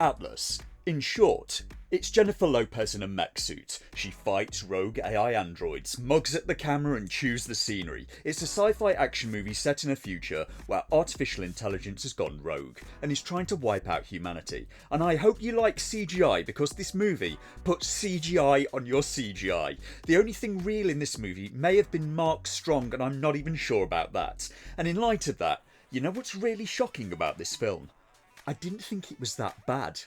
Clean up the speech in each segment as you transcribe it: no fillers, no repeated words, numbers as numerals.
Atlas. In short, it's Jennifer Lopez in a mech suit. She fights rogue AI androids, mugs at the camera and chews the scenery. It's a sci-fi action movie set in a future where artificial intelligence has gone rogue and is trying to wipe out humanity. And I hope you like CGI, because this movie puts CGI on your CGI. The only thing real in this movie may have been Mark Strong, and I'm not even sure about that. And in light of that, you know what's really shocking about this film? I didn't think it was that bad.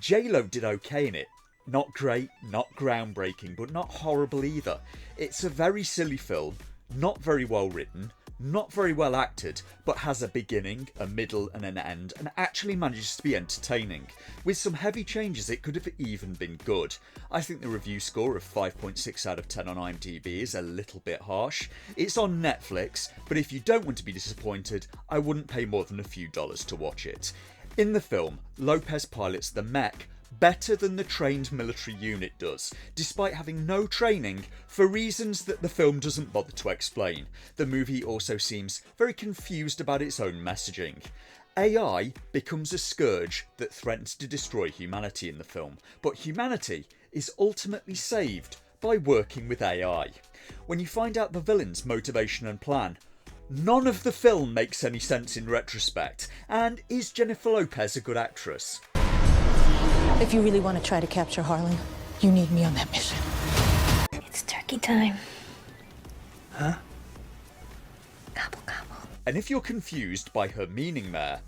J-Lo did okay in it. Not great, not groundbreaking, but not horrible either. It's a very silly film, not very well written, not very well acted, but has a beginning, a middle and an end, and actually manages to be entertaining. With some heavy changes, it could have even been good. I think the review score of 5.6 out of 10 on IMDb is a little bit harsh. It's on Netflix, but if you don't want to be disappointed, I wouldn't pay more than a few dollars to watch it. In the film, Lopez pilots the mech better than the trained military unit does, despite having no training for reasons that the film doesn't bother to explain. The movie also seems very confused about its own messaging. AI becomes a scourge that threatens to destroy humanity in the film, but humanity is ultimately saved by working with AI. When you find out the villain's motivation and plan, none of the film makes any sense in retrospect. And is Jennifer Lopez a good actress? If you really want to try to capture Harlan, you need me on that mission. It's turkey time. Huh? Gobble, gobble. And if you're confused by her meaning there,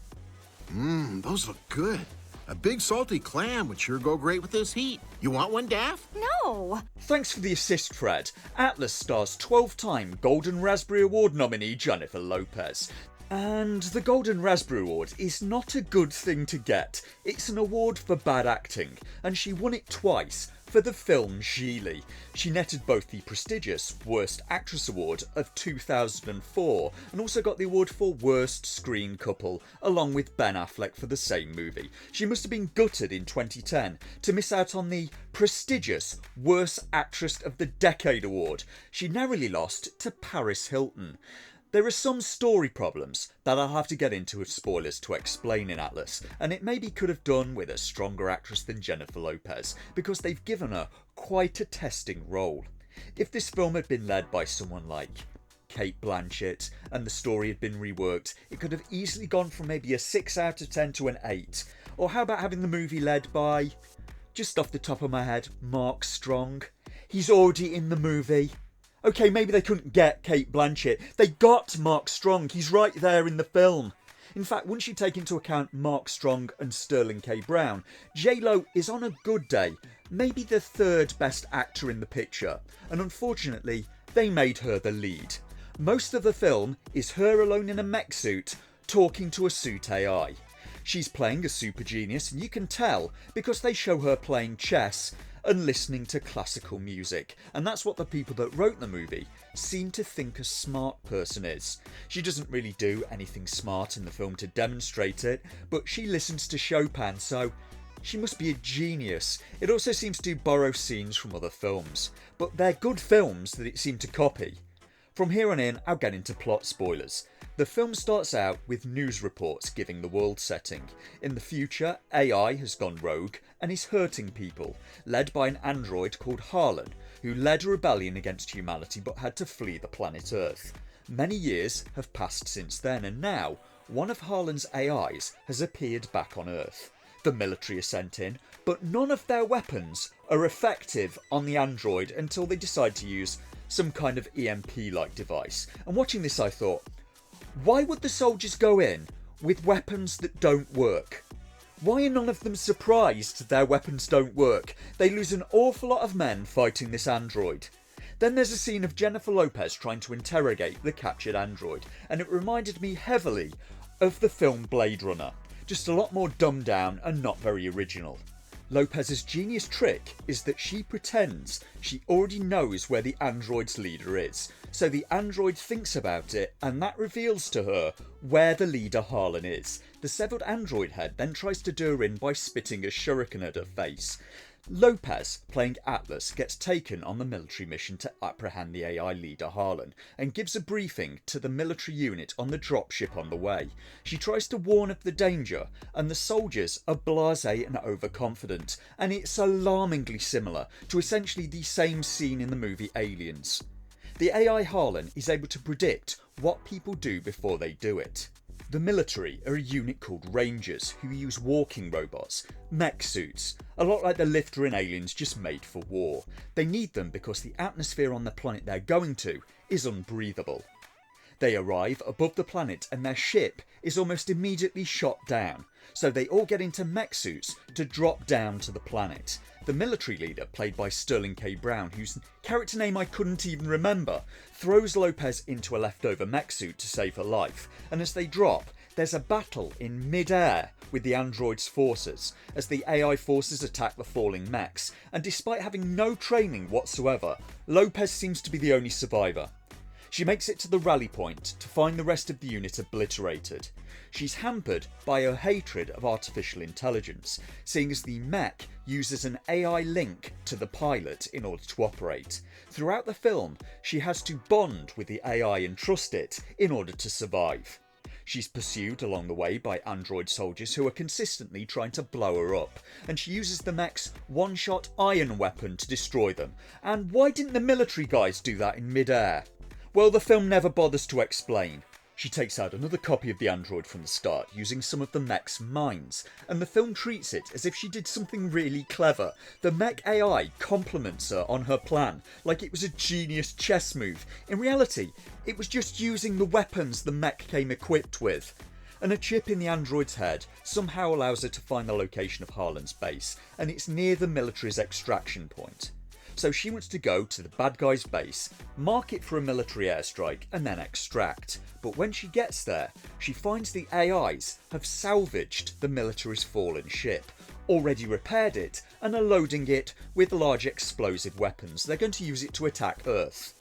Those look good. A big salty clam would sure go great with this heat. You want one, Daff? No! thanks for the assist, Fred. Atlas stars 12-time Golden Raspberry Award nominee Jennifer Lopez. And the Golden Raspberry Award is not a good thing to get. It's an award for bad acting, and she won it twice for the film Geely. She netted both the prestigious Worst Actress Award of 2004 and also got the award for Worst Screen Couple, along with Ben Affleck for the same movie. She must have been gutted in 2010 to miss out on the prestigious Worst Actress of the Decade award. She narrowly lost to Paris Hilton. There are some story problems that I'll have to get into with spoilers to explain in Atlas, and it maybe could have done with a stronger actress than Jennifer Lopez, because they've given her quite a testing role. If this film had been led by someone like Cate Blanchett and the story had been reworked, it could have easily gone from maybe a 6 out of 10 to an 8. Or how about having the movie led by, just off the top of my head, Mark Strong? He's already in the movie. Okay, maybe they couldn't get Cate Blanchett. They got Mark Strong. He's right there in the film. In fact, once you take into account Mark Strong and Sterling K. Brown, J-Lo is on a good day maybe the third best actor in the picture. And unfortunately, they made her the lead. Most of the film is her alone in a mech suit talking to a suit AI. She's playing a super genius, and you can tell because they show her playing chess and listening to classical music, and that's what the people that wrote the movie seem to think a smart person is. She doesn't really do anything smart in the film to demonstrate it, but she listens to Chopin, so she must be a genius. It also seems to borrow scenes from other films, but they're good films that it seemed to copy. From here on in, I'll get into plot spoilers. The film starts out with news reports giving the world setting. In the future, AI has gone rogue and is hurting people, led by an android called Harlan, who led a rebellion against humanity but had to flee the planet Earth. Many years have passed since then, and now one of Harlan's AIs has appeared back on Earth. The military are sent in, but none of their weapons are effective on the android until they decide to use some kind of EMP-like device. And watching this, I thought, why would the soldiers go in with weapons that don't work? Why are none of them surprised their weapons don't work? They lose an awful lot of men fighting this android. Then there's a scene of Jennifer Lopez trying to interrogate the captured android, and it reminded me heavily of the film Blade Runner, just a lot more dumbed down and not very original. Lopez's genius trick is that she pretends she already knows where the android's leader is, so the android thinks about it, and that reveals to her where the leader Harlan is. The severed android head then tries to do her in by spitting a shuriken at her face. Lopez, playing Atlas, gets taken on the military mission to apprehend the AI leader Harlan and gives a briefing to the military unit on the dropship on the way. She tries to warn of the danger, and the soldiers are blasé and overconfident, and it's alarmingly similar to essentially the same scene in the movie Aliens. The AI Harlan is able to predict what people do before they do it. The military are a unit called Rangers who use walking robots, mech suits, a lot like the Lifter in Aliens, just made for war. They need them because the atmosphere on the planet they're going to is unbreathable. They arrive above the planet and their ship is almost immediately shot down, so they all get into mech suits to drop down to the planet. The military leader, played by Sterling K. Brown, whose character name I couldn't even remember, throws Lopez into a leftover mech suit to save her life, and as they drop, there's a battle in mid-air with the android's forces, as the AI forces attack the falling mechs, and despite having no training whatsoever, Lopez seems to be the only survivor. She makes it to the rally point to find the rest of the unit obliterated. She's hampered by her hatred of artificial intelligence, seeing as the mech uses an AI link to the pilot in order to operate. Throughout the film, she has to bond with the AI and trust it in order to survive. She's pursued along the way by android soldiers who are consistently trying to blow her up, and she uses the mech's one-shot iron weapon to destroy them. And why didn't the military guys do that in mid-air? Well, the film never bothers to explain. She takes out another copy of the android from the start using some of the mech's minds, and the film treats it as if she did something really clever. The mech AI compliments her on her plan like it was a genius chess move. In reality, it was just using the weapons the mech came equipped with. And a chip in the android's head somehow allows her to find the location of Harlan's base, and it's near the military's extraction point. So she wants to go to the bad guy's base, mark it for a military airstrike, and then extract. But when she gets there, she finds the AIs have salvaged the military's fallen ship, already repaired it, and are loading it with large explosive weapons. They're going to use it to attack Earth.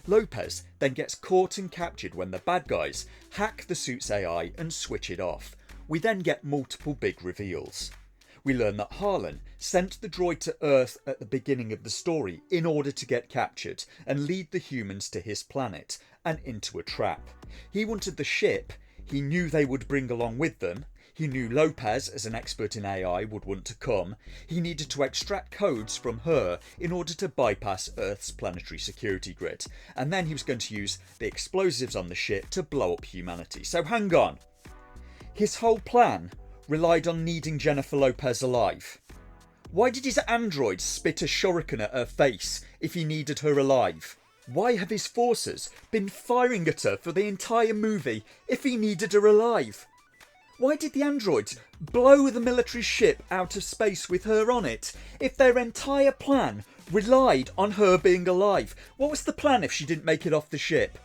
Lopez then gets caught and captured when the bad guys hack the suit's AI and switch it off. We then get multiple big reveals. We learn that Harlan sent the droid to Earth at the beginning of the story in order to get captured and lead the humans to his planet and into a trap. He wanted the ship he knew they would bring along with them. He knew Lopez, as an expert in AI, would want to come. He needed to extract codes from her in order to bypass Earth's planetary security grid. And then he was going to use the explosives on the ship to blow up humanity. So hang on. His whole plan relied on needing Jennifer Lopez alive. Why did his android spit a shuriken at her face if he needed her alive? Why have his forces been firing at her for the entire movie if he needed her alive? Why did the androids blow the military ship out of space with her on it if their entire plan relied on her being alive? What was the plan if she didn't make it off the ship?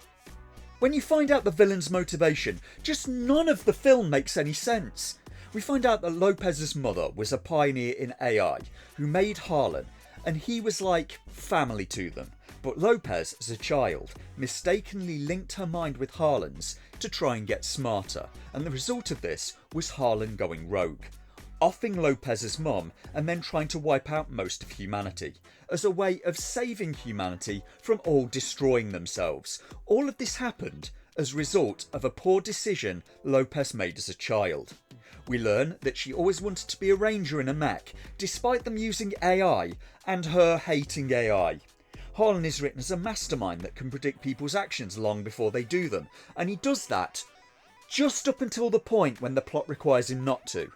When you find out the villain's motivation, just none of the film makes any sense. We find out that Lopez's mother was a pioneer in AI who made Harlan, and he was like family to them. But Lopez, as a child, mistakenly linked her mind with Harlan's to try and get smarter, and the result of this was Harlan going rogue, offing Lopez's mum and then trying to wipe out most of humanity, as a way of saving humanity from all destroying themselves. All of this happened as a result of a poor decision Lopez made as a child. We learn that she always wanted to be a ranger in a mech, despite them using AI and her hating AI. Harlan is written as a mastermind that can predict people's actions long before they do them, and he does that just up until the point when the plot requires him not to.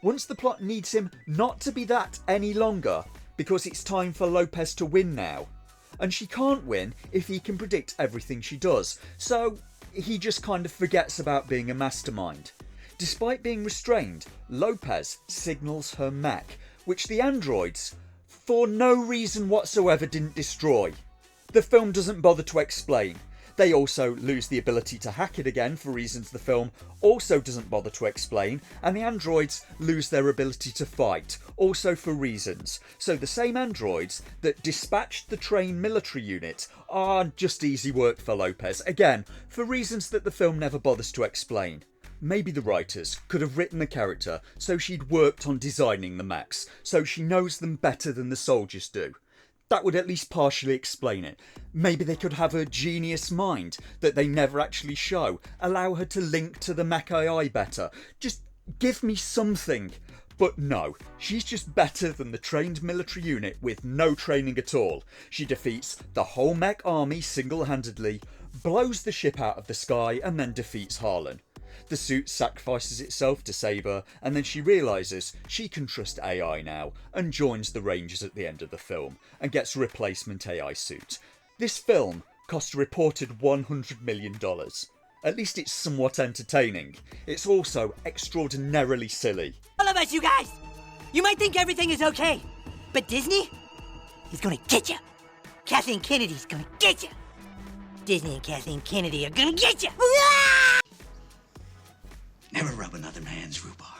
Once the plot needs him not to be that any longer, because it's time for Lopez to win now, and she can't win if he can predict everything she does, so he just kind of forgets about being a mastermind. Despite being restrained, Lopez signals her mech, which the androids, for no reason whatsoever, didn't destroy. The film doesn't bother to explain. They also lose the ability to hack it again for reasons the film also doesn't bother to explain, and the androids lose their ability to fight, also for reasons. So the same androids that dispatched the trained military unit are just easy work for Lopez, again, for reasons that the film never bothers to explain. Maybe the writers could have written the character so she'd worked on designing the mechs, so she knows them better than the soldiers do. That would at least partially explain it. Maybe they could have a genius mind that they never actually show, allow her to link to the mech AI better. Just give me something. But no, she's just better than the trained military unit with no training at all. She defeats the whole mech army single-handedly, blows the ship out of the sky, and then defeats Harlan. The suit sacrifices itself to save her, and then she realises she can trust AI now, and joins the Rangers at the end of the film, and gets a replacement AI suit. This film cost a reported $100 million. At least it's somewhat entertaining. It's also extraordinarily silly. All of us, you guys! You might think everything is okay, but Disney? He's gonna get you. Kathleen Kennedy's gonna get you. Disney and Kathleen Kennedy are gonna get you. Never rub another man's rhubarb.